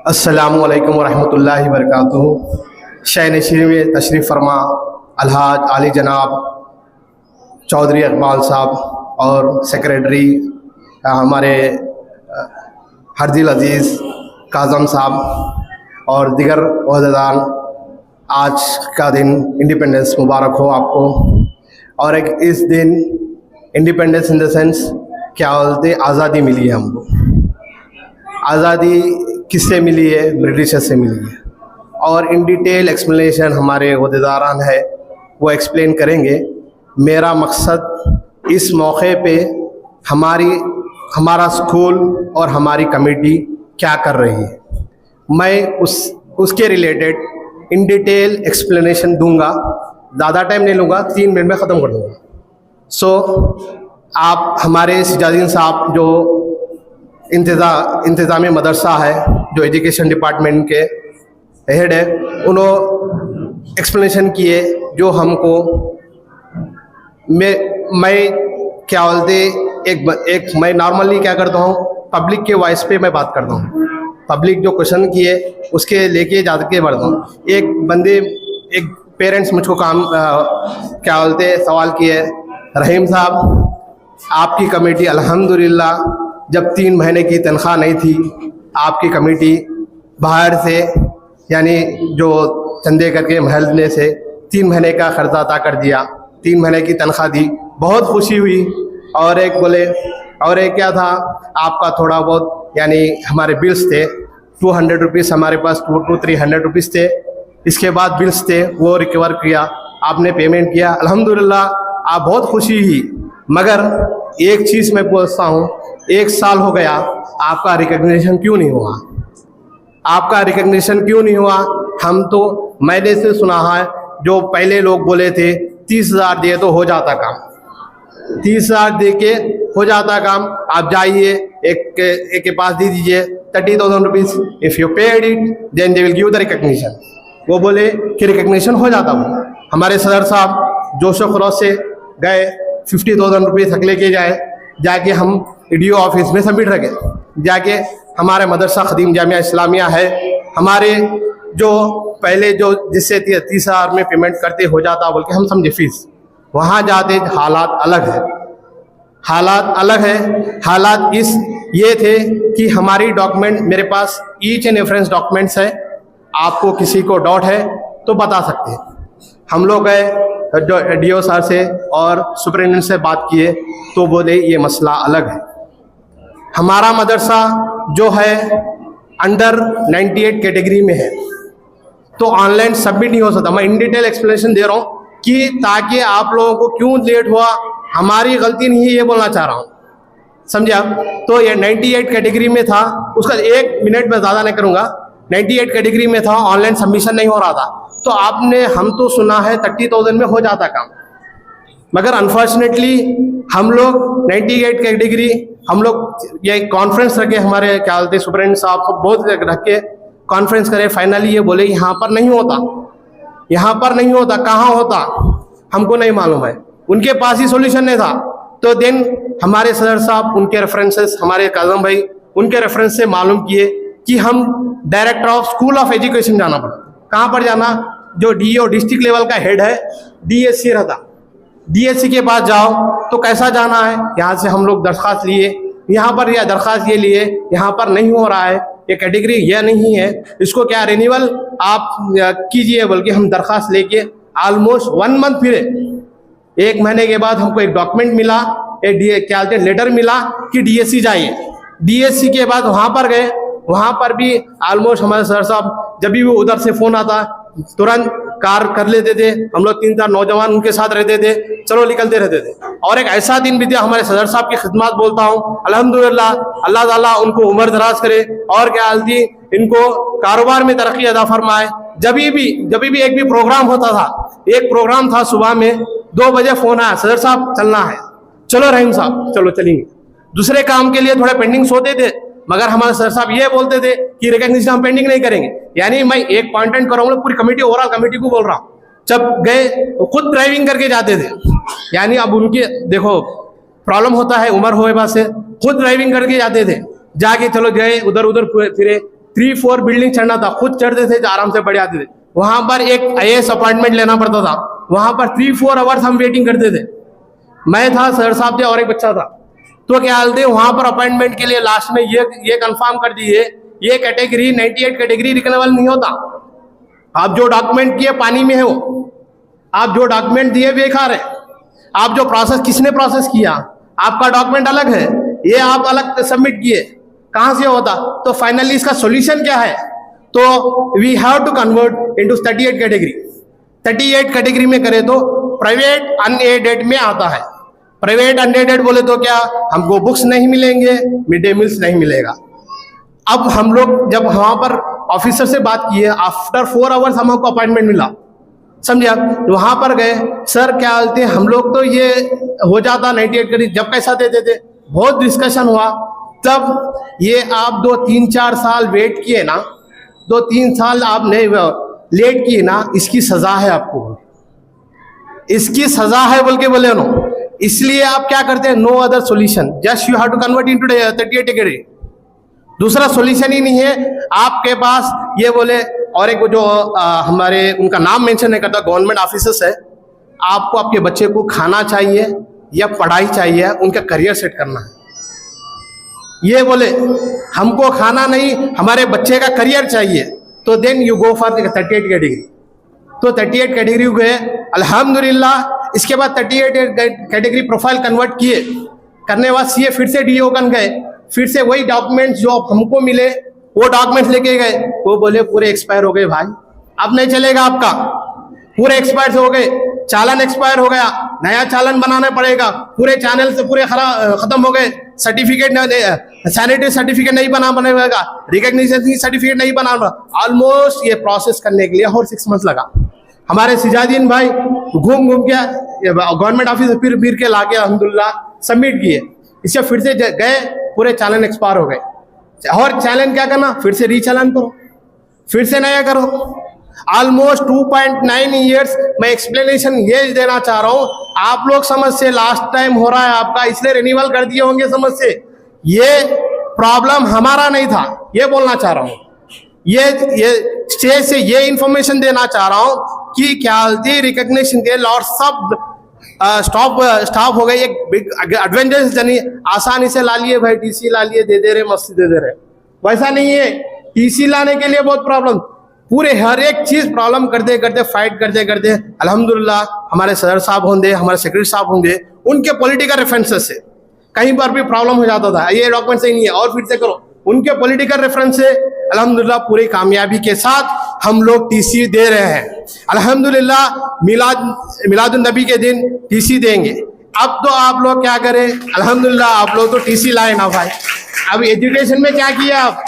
अस्सलामुअलैकुम वरहमतुल्लाहि वबरकातुहू। शाह नशीर में तशरीफ़ फरमा अलहाज आली जनाब चौधरी इकबाल साहब और सेक्रेटरी हमारे हरदिल अज़ीज़ काज़म साहब और दिगर ओहदेदार, आज का दिन इंडिपेंडेंस मुबारक हो आपको। और एक इस दिन इंडिपेंडेंस इन द सेंस क्या बोलते, आज़ादी मिली है हमको। आज़ादी किससे मिली है? ब्रिटिशर से मिली है। और इन डिटेल एक्सप्लेनेशन हमारे ओहदेदारान है वो एक्सप्लेन करेंगे। मेरा मकसद इस मौके पे हमारा स्कूल और हमारी कमेटी क्या कर रही है, मैं उसके रिलेटेड इन डिटेल एक्सप्लेनेशन दूंगा। ज़्यादा टाइम नहीं लूँगा, 3 मिनट में ख़त्म कर दूँगा। आप हमारे सिजादीन साहब जो इंतज़ामी मदरसा है, जो एजुकेशन डिपार्टमेंट के हेड है, उन्होंने एक्सप्लेनेशन किए जो हमको मैं क्या बोलते मैं नॉर्मली क्या करता हूँ, पब्लिक के वॉइस पे मैं बात करता हूँ। पब्लिक जो क्वेश्चन किए उसके लेके जाके बढ़ता हूँ। एक पेरेंट्स मुझको सवाल किए, रहीम साहब आपकी कमेटी अल्हम्दुलिल्लाह जब 3 महीने की तनख्वाह नहीं थी, आपकी कमेटी बाहर से यानी जो चंदे करके महल्ले से 3 महीने का खर्चा अदा कर दिया, 3 महीने की तनख्वाह दी, बहुत खुशी हुई। और एक क्या था, आपका थोड़ा बहुत यानी हमारे बिल्स थे 200 रुपीज़, हमारे पास 200-300 रुपीज़ थे। इसके बाद बिल्स थे वो रिकवर किया, आपने पेमेंट किया, अल्हम्दुलिल्लाह आप बहुत खुशी हुई। मगर एक चीज़ मैं पूछता हूँ, 1 साल हो गया, आपका रिकग्निशन क्यों नहीं हुआ? आपका रिकग्निशन क्यों नहीं हुआ? मैंने से सुना है, जो पहले लोग बोले थे 30,000 दिए तो हो जाता काम, 30,000 दे के हो जाता काम। आप जाइए एक के पास दे दीजिए 30,000 rupees, if you paid it then they will give the recognition. वो बोले कि रिकग्निशन हो जाता वो। हमारे सदर साहब जोशो खरोश से गए, 50,000 रुपीज़ हक लेके जाके हम EDO ऑफिस में सबमिट रखे। जाके हमारे मदरसा खदीम जामिया इस्लामिया है, हमारे जो पहले जो जिससे 30,000 में पेमेंट करते हो जाता बोल के हम समझे फीस, वहाँ जाते हालात अलग है। हालात ये थे कि हमारी डॉक्यूमेंट मेरे पास ईच एंड रेफरेंस डॉक्यूमेंट्स है, आपको किसी को डाउट है तो बता सकते हैं। हम लोग गए DO सर से और सुपरिटेंडेंट से बात किए तो बोले ये मसला अलग है। हमारा मदरसा जो है अंडर 98 कैटेगरी में है, तो ऑनलाइन सबमिट नहीं हो सकता। मैं इन डिटेल एक्सप्लेनेशन दे रहा हूँ कि ताकि आप लोगों को क्यों लेट हुआ, हमारी गलती नहीं है, ये बोलना चाह रहा हूँ, समझे आप? तो ये 98 कैटेगरी में था, उसका 1 मिनट में ज़्यादा नहीं करूँगा। 98 कैटेगरी में था, ऑनलाइन सबमिशन नहीं हो रहा था। तो हम तो सुना है 30,000 में हो जाता काम, मगर अनफॉर्चुनेटली हम लोग 98 कैटेगरी, हम लोग ये कॉन्फ्रेंस रखे, हमारे क्या बोलते सुपरिटेंडेंट साहब को बहुत रख के कॉन्फ्रेंस करे। फाइनली ये बोले यहाँ पर नहीं होता, कहाँ होता हमको नहीं मालूम है, उनके पास ही सोल्यूशन नहीं था। तो देन हमारे सदर साहब उनके रेफरेंसेस, हमारे काजम भाई उनके रेफरेंस से मालूम किए कि हम director of school of education जाना पड़ा। कहाँ पर जाना? जो DO डिस्ट्रिक्ट लेवल का हेड है, DSC रहता, DSC के पास जाओ। तो कैसा जाना है? यहाँ से हम लोग दरख्वास्त लिए, यहाँ पर यह दरख्वास्त ये लिए, यहाँ पर नहीं हो रहा है, ये कैटेगरी यह नहीं है, इसको क्या रिन्यूअल आप कीजिए, बल्कि हम दरख्वास्त लेके ऑलमोस्ट 1 मंथ फिरे। 1 महीने के बाद हमको एक डॉक्यूमेंट मिला, एक लेटर मिला कि DSC जाइए। DSC के बाद वहाँ पर गए, वहाँ पर भी ऑलमोस्ट हमारे सर साहब जब भी वो उधर से फ़ोन आता तुरंत कार कर लेते थे। हम लोग 3-4 नौजवान उनके साथ रहते थे, चलो निकलते रहते थे। और एक ऐसा दिन भी था, हमारे सदर साहब की खिदमत बोलता हूँ, अल्हम्दुलिल्लाह अल्लाह ताला उनको उम्र दराज करे और क्या हालती इनको कारोबार में तरक्की अदा फरमाए। जब भी एक भी प्रोग्राम होता था, एक प्रोग्राम था सुबह में 2 बजे फ़ोन आया, सदर साहब चलना है, चलो रहीम साहब चलो चलेंगे। दूसरे काम के लिए थोड़े पेंडिंग होते थे, मगर हमारे सर साहब ये बोलते थे कि रिकॉग्निशन हम पेंडिंग नहीं करेंगे। यानी मैं एक पॉइंट करूँगा, पूरी कमेटी ओवरऑल कमेटी को बोल रहा हूँ, जब गए तो खुद ड्राइविंग करके जाते थे। यानी अब उनके देखो प्रॉब्लम होता है, उम्र होने बाद से खुद ड्राइविंग करके जाते थे। जाके चलो गए, उधर उधर फिरे, 3-4 बिल्डिंग चढ़ना था, खुद चढ़ते थे, आराम से बढ़ जाते थे। वहां पर एक IAS अपॉइंटमेंट लेना पड़ता था, वहां पर 3-4 आवर्स हम वेटिंग करते थे। मैं था, सर साहब थे और एक बच्चा था। तो क्या हाल थे, वहां पर अपॉइंटमेंट के लिए लास्ट में ये कंफर्म कर दिए, ये कैटेगरी 98 कैटेगरी रिकनेबल नहीं होता। आप जो डॉक्यूमेंट किए पानी में है, वो आप जो डॉक्यूमेंट दिए बेकार है। आप जो प्रोसेस, किसने प्रोसेस किया, आपका डॉक्यूमेंट अलग है, ये आप अलग सबमिट किए, कहां से होता। तो फाइनली इसका सॉल्यूशन क्या है, तो we have to convert into 38 category. 38 category में करें तो प्राइवेट अनएडेड में आता है। प्राइवेट अनएडेड बोले तो क्या, हमको बुक्स नहीं मिलेंगे, मिड डे मील्स नहीं मिलेगा। अब हम लोग जब वहां पर ऑफिसर से बात किए, आफ्टर 4 आवर्स हमको अपॉइंटमेंट मिला, समझे आप। वहां पर गए, सर क्या बोलते हैं, हम लोग तो ये हो जाता 98 कैटेगरी, जब पैसा देते थे, बहुत डिस्कशन हुआ। तब ये आप 2-3-4 साल वेट किए ना, 2-3 साल आप नहीं लेट किए ना, इसकी सजा है आपको, इसकी सजा है बोल के बोले नो। इसलिए आप क्या करते हैं, no other solution, just you have to convert into 38 category. दूसरा सॉल्यूशन ही नहीं है आपके पास। ये बोले, और एक जो हमारे उनका नाम मेंशन नहीं करता, गवर्नमेंट ऑफिसर्स है, आपको आपके बच्चे को खाना चाहिए या पढ़ाई चाहिए, उनका करियर सेट करना है। ये बोले हमको खाना नहीं, हमारे बच्चे का करियर चाहिए, तो then you go for 38 category. तो 38 कैटेगरी गए, अल्हम्दुलिल्लाह। इसके बाद 38 कैटेगरी प्रोफाइल कन्वर्ट किए, करने बाद सीए फिर से डीओ कन गए, फिर से वही डॉक्यूमेंट्स जो हमको मिले वो डॉक्यूमेंट्स लेके गए। वो बोले पूरे एक्सपायर हो गए भाई, अब नहीं चलेगा आपका, पूरे एक्सपायर हो गए, चालान एक्सपायर हो गया, नया चालान बनाना पड़ेगा, पूरे चैनल से पूरे खत्म हो गए, सर्टिफिकेट सैनिटरी सर्टिफिकेट नहीं बनेगा, रिकॉग्निशन सर्टिफिकेट नहीं बना। ऑलमोस्ट ये प्रोसेस करने के लिए और 6 मंथ लगा। हमारे सिजादीन भाई घूम के गवर्नमेंट ऑफिस फिर के लाके अल्हम्दुलिल्लाह सबमिट किए। इससे फिर से गए, पूरे चालान एक्सपायर हो गए, और चालान क्या करना, फिर से रीचालान करो, फिर से नया करो। Almost 2.9 years. मैं एक्सप्लेनेशन ये देना चाह रहा हूँ, आप लोग समझ से लास्ट टाइम हो रहा है आपका, इसलिए रिन्यूअल कर दिए होंगे समझ से। ये प्रॉब्लम हमारा नहीं था, ये बोलना चाह रहा हूँ। ये स्टेज से ये इंफॉर्मेशन देना चाह रहा हूँ कि क्या रिकॉग्निशन के लॉट सब स्टॉप हो गई। एक बिग एडवेंचरस जर्नी, आसानी से ला लिए भाई, टीसी ला लिए, दे दे रहे, मस्ती दे दे रहे। वैसा नहीं है, टीसी लाने के लिए बहुत प्रॉब्लम, पूरे हर एक चीज प्रॉब्लम करते करते फाइट करते अल्हम्दुलिल्लाह हमारे सदर साहब होंगे, हमारे सेक्रेटरी साहब होंगे, उनके पॉलिटिकल रेफरेंसेस से कहीं पर भी प्रॉब्लम हो जाता था, ये डॉक्यूमेंट सही नहीं है और फिर से करो, उनके पॉलिटिकल रेफरेंस से अल्हम्दुलिल्लाह पूरी कामयाबी के साथ हम लोग टीसी दे रहे हैं। अल्हम्दुलिल्लाह मिलादुन नबी के दिन टीसी देंगे। अब तो आप लोग क्या करें, अल्हम्दुलिल्लाह आप लोग तो टीसी लाए ना भाई। अब एजुकेशन में क्या किया, आप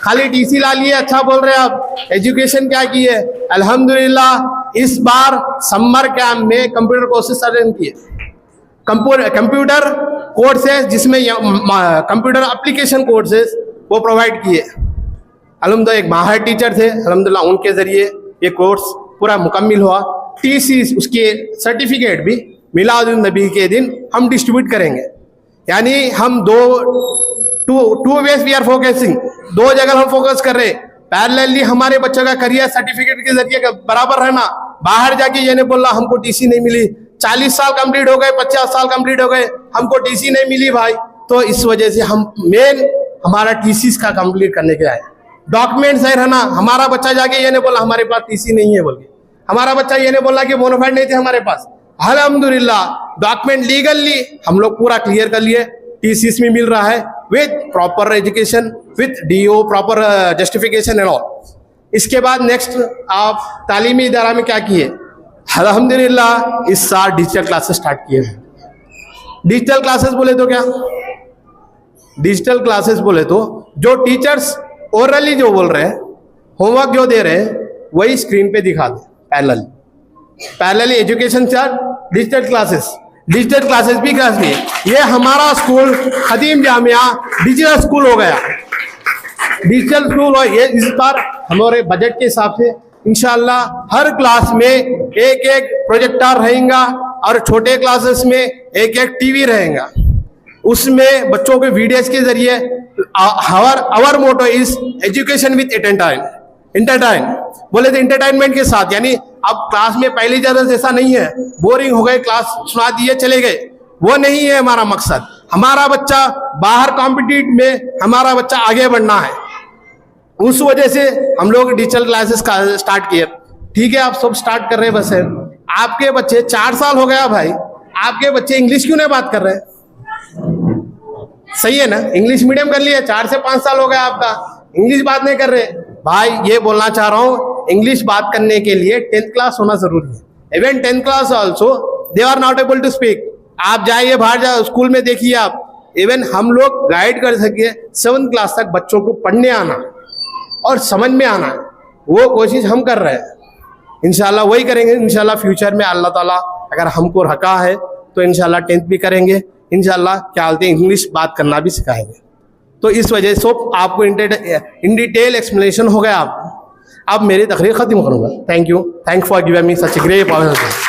खाली टीसी ला लिए, अच्छा बोल रहे हैं आप, एजुकेशन क्या की है। अल्हम्दुलिल्लाह इस बार समर कैंप में कंप्यूटर कोर्सेज अटेंड किए, कंप्यूटर कोर्सेज जिसमें कंप्यूटर एप्लीकेशन कोर्सेज वो प्रोवाइड किए। अल्हम्दुलिल्लाह एक माहिर टीचर थे, अल्हम्दुलिल्लाह उनके जरिए ये कोर्स पूरा मुकम्मिल हुआ। टीसी उसके सर्टिफिकेट भी मिलादुन नबी के दिन हम डिस्ट्रीब्यूट करेंगे। यानी हम two ways we are focusing, 2 जगह हम फोकस कर रहे हैं। पैरेलली हमारे बच्चों का करियर सर्टिफिकेट के जरिए बराबर रहना, बाहर जाके ये नहीं बोलना हमको टीसी नहीं मिली, 40 साल कंप्लीट हो गए, 50 साल कंप्लीट हो गए, हमको टीसी नहीं मिली भाई। तो इस वजह से हम मेन हमारा टीसी का कंप्लीट करने के आए, डॉक्यूमेंट सही रहना। हमारा बच्चा जाके ये नहीं बोला हमारे पास टीसी नहीं है बोल के, हमारा बच्चा ये नहीं बोला कि बोनाफाइड नहीं थे हमारे पास। अल्हम्दुलिल्लाह डॉक्यूमेंट लीगली हम लोग पूरा क्लियर कर लिए, टीसी में मिल रहा है with proper education, with do proper justification and all. इसके बाद नेक्स्ट आप तालीमी इदारा में क्या किए, अल्हम्दुलिल्लाह इस साल डिजिटल क्लासेस स्टार्ट किए हैं। डिजिटल क्लासेस बोले तो क्या, डिजिटल क्लासेस बोले तो जो टीचर्स ओरली जो बोल रहे हैं, होमवर्क जो दे रहे हैं वही स्क्रीन पे दिखा दे। Parallelly education chart, digital classes भी क्लास लिए। ये हमारा school Khadim Jamia digital school हो गया, डिजिटल स्कूल। और ये इस बार हमारे बजट के हिसाब से इंशाल्लाह हर क्लास में एक प्रोजेक्टर रहेगा और छोटे क्लासेस में एक टीवी रहेगा। उसमें बच्चों के वीडियोस के जरिए our motto is education with entertain बोले तो इंटरटेनमेंट के साथ, यानी अब क्लास में पहली जगह जैसा नहीं है, बोरिंग हो गए, क्लास सुना दिए चले गए, वो नहीं है हमारा मकसद। हमारा बच्चा बाहर कॉम्पिटिटिव में, हमारा बच्चा आगे बढ़ना है। उस वजह से हम लोग डिजिटल क्लासेस का स्टार्ट किए। ठीक है, आप सब स्टार्ट कर रहे हैं, बस है आपके बच्चे 4 साल हो गया भाई, आपके बच्चे इंग्लिश क्यों नहीं बात कर रहे? सही है ना, इंग्लिश मीडियम कर लिया, 4 से 5 साल हो गया आपका, इंग्लिश बात नहीं कर रहे भाई। ये बोलना चाह रहा हूँ, इंग्लिश बात करने के लिए 10th क्लास होना जरूरी है। Even 10th class also they are not able to speak. आप जाइए बाहर, जा स्कूल में देखिए आप, इवन हम लोग गाइड कर सकिए 7th क्लास तक बच्चों को पढ़ने आना और समझ में आना, वो कोशिश हम कर रहे हैं। इंशाल्लाह वही करेंगे। इंशाल्लाह फ्यूचर में अल्लाह ताला अगर हमको रखा है तो इंशाल्लाह 10th भी करेंगे, इंशाल्लाह क्या बोलते हैं इंग्लिश बात करना भी सिखाएंगे। तो इस वजह से आपको इन डिटेल एक्सप्लेनेशन हो गया। अब मेरी तकरीर ख़त्म करूँगा। Thank you for giving me such a great opportunity.